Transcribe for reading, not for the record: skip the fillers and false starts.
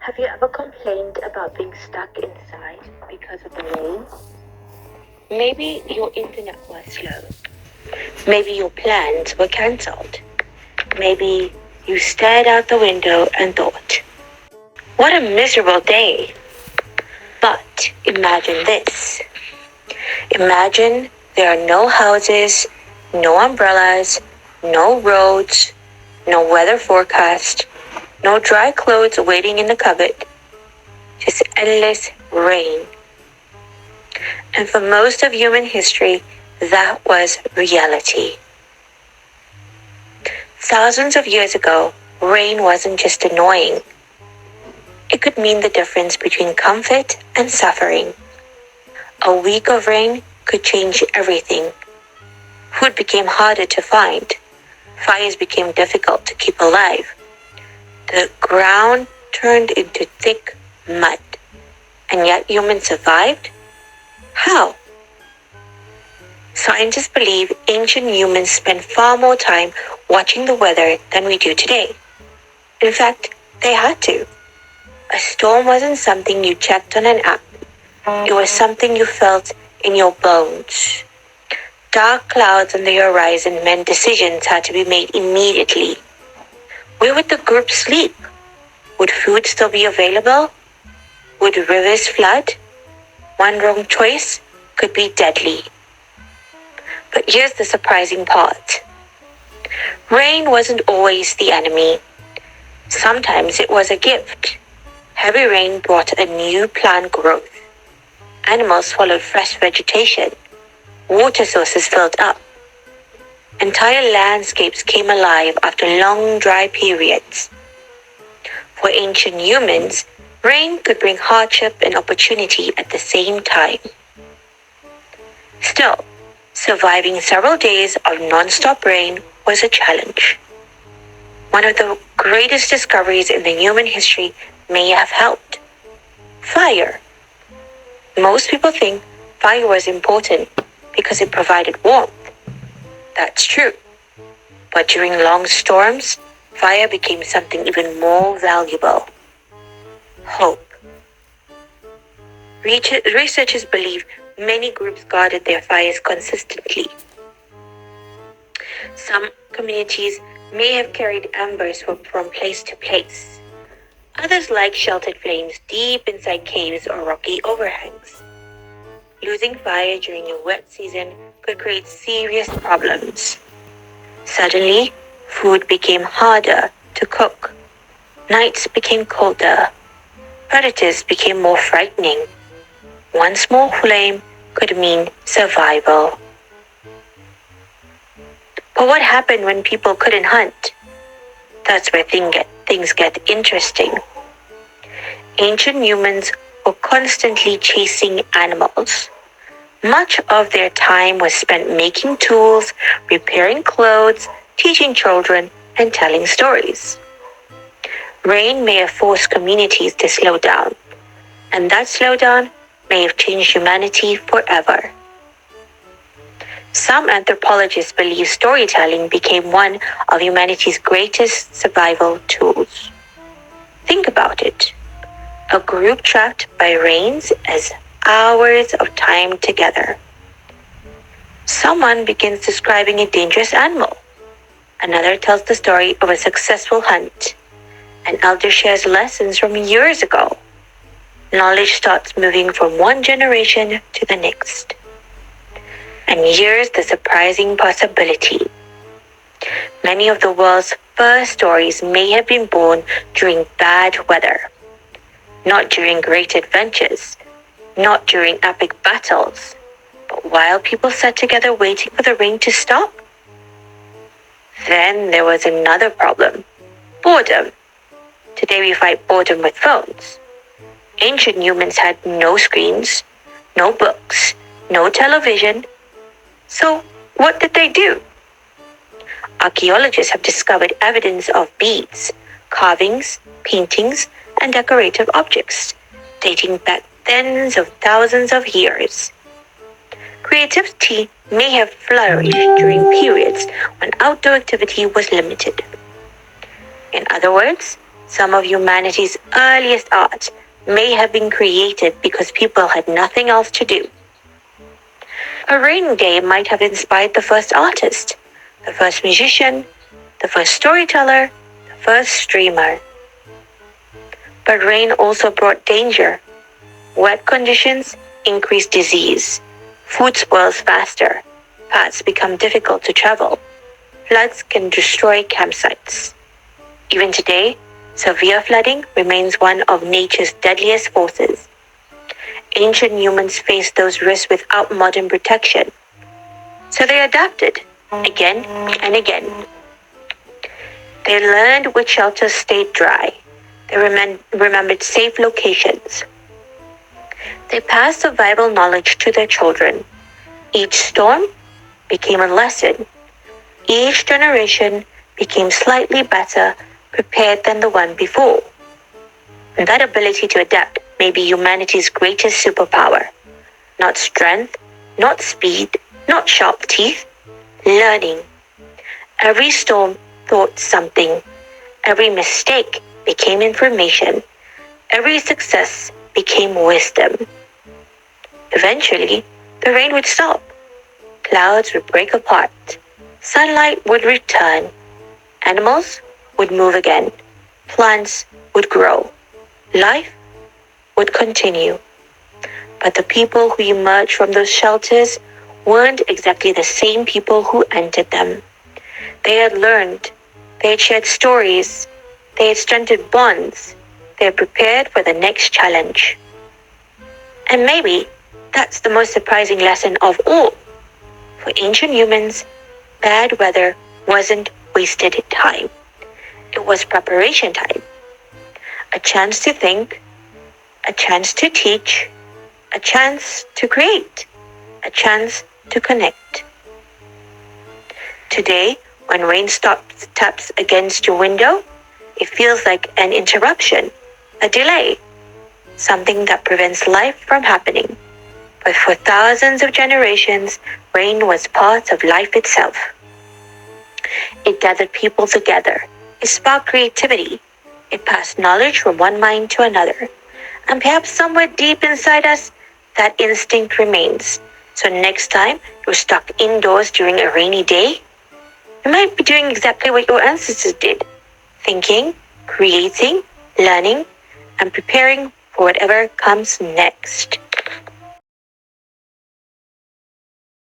Have you ever complained about being stuck inside because of the rain? Maybe your internet was slow. Maybe your plans were cancelled. Maybe you stared out the window and thought, what a miserable day. But imagine this. Imagine there are no houses, no umbrellas, no roads, no weather forecast, no dry clothes waiting in the cupboard, just endless rain. And for most of human history, that was reality. Thousands of years ago, rain wasn't just annoying. It could mean the difference between comfort and suffering. A week of rain could change everything. Food became harder to find. Fires became difficult to keep alive. The ground turned into thick mud. And yet humans survived? How? Scientists believe ancient humans spent far more time watching the weather than we do today. In fact, they had to. A storm wasn't something you checked on an app. It was something you felt in your bones. Dark clouds on the horizon meant decisions had to be made immediately. Where would the group sleep? Would food still be available? Would rivers flood? One wrong choice could be deadly. But here's the surprising part. Rain wasn't always the enemy. Sometimes it was a gift. Heavy rain brought a new plant growth. Animals swallowed fresh vegetation. Water sources filled up. Entire landscapes came alive after long dry periods. For ancient humans, rain could bring hardship and opportunity at the same time. Still, surviving several days of non-stop rain was a challenge. One of the greatest discoveries in the human history may have helped. Fire. Most people think fire was important because it provided warmth. That's true. But during long storms, fire became something even more valuable. Hope. Researchers believe many groups guarded their fires consistently. Some communities may have carried embers from place to place. Others liked sheltered flames deep inside caves or rocky overhangs. Losing fire during a wet season could create serious problems. Suddenly, food became harder to cook. Nights became colder. Predators became more frightening. One small flame could mean survival. But what happened when people couldn't hunt? That's where things get interesting. Ancient humans were constantly chasing animals. Much of their time was spent making tools, repairing clothes, teaching children, and telling stories. Rain may have forced communities to slow down, and that slowdown may have changed humanity forever. Some anthropologists believe storytelling became one of humanity's greatest survival tools. Think about it. A group trapped by rains as hours of time together. Someone begins describing a dangerous animal. Another tells the story of a successful hunt. An elder shares lessons from years ago. Knowledge starts moving from one generation to the next. And here's the surprising possibility. Many of the world's first stories may have been born during bad weather. Not during great adventures, not during epic battles, but while people sat together waiting for the rain to stop. Then there was another problem. Boredom. Today we fight boredom with phones. Ancient humans had no screens, no books, no television. So what did they do? Archaeologists have discovered evidence of beads, carvings, paintings, and decorative objects dating back tens of thousands of years. Creativity may have flourished during periods when outdoor activity was limited. In other words, Some of humanity's earliest art may have been created because people had nothing else to do. A rainy day might have inspired the first artist, the first musician, the first storyteller, the first streamer. But rain also brought danger. Wet conditions increase disease. Food spoils faster. Paths become difficult to travel. Floods can destroy campsites. Even today, severe flooding remains one of nature's deadliest forces. Ancient humans faced those risks without modern protection. So they adapted again and again. They learned which shelters stayed dry. They remembered safe locations. They passed survival knowledge to their children. Each storm became a lesson. Each generation became slightly better prepared than the one before. And that ability to adapt may be humanity's greatest superpower. Not strength, not speed, not sharp teeth, learning. Every storm taught something. Every mistake became information. Every success became wisdom. Eventually, the rain would stop. Clouds would break apart. Sunlight would return. Animals would move again. Plants would grow. Life would continue. But the people who emerged from those shelters weren't exactly the same people who entered them. They had learned. They had shared stories. They had strengthened bonds. They had prepared for the next challenge. And maybe that's the most surprising lesson of all. For ancient humans, bad weather wasn't wasted time. It was preparation time. A chance to think, a chance to teach, a chance to create, a chance to connect. Today, when rain taps against your window, it feels like an interruption, a delay, something that prevents life from happening. But for thousands of generations, rain was part of life itself. It gathered people together. It sparked creativity. It passed knowledge from one mind to another. And perhaps somewhere deep inside us, that instinct remains. So next time you're stuck indoors during a rainy day, you might be doing exactly what your ancestors did. Thinking, creating, learning, and preparing for whatever comes next.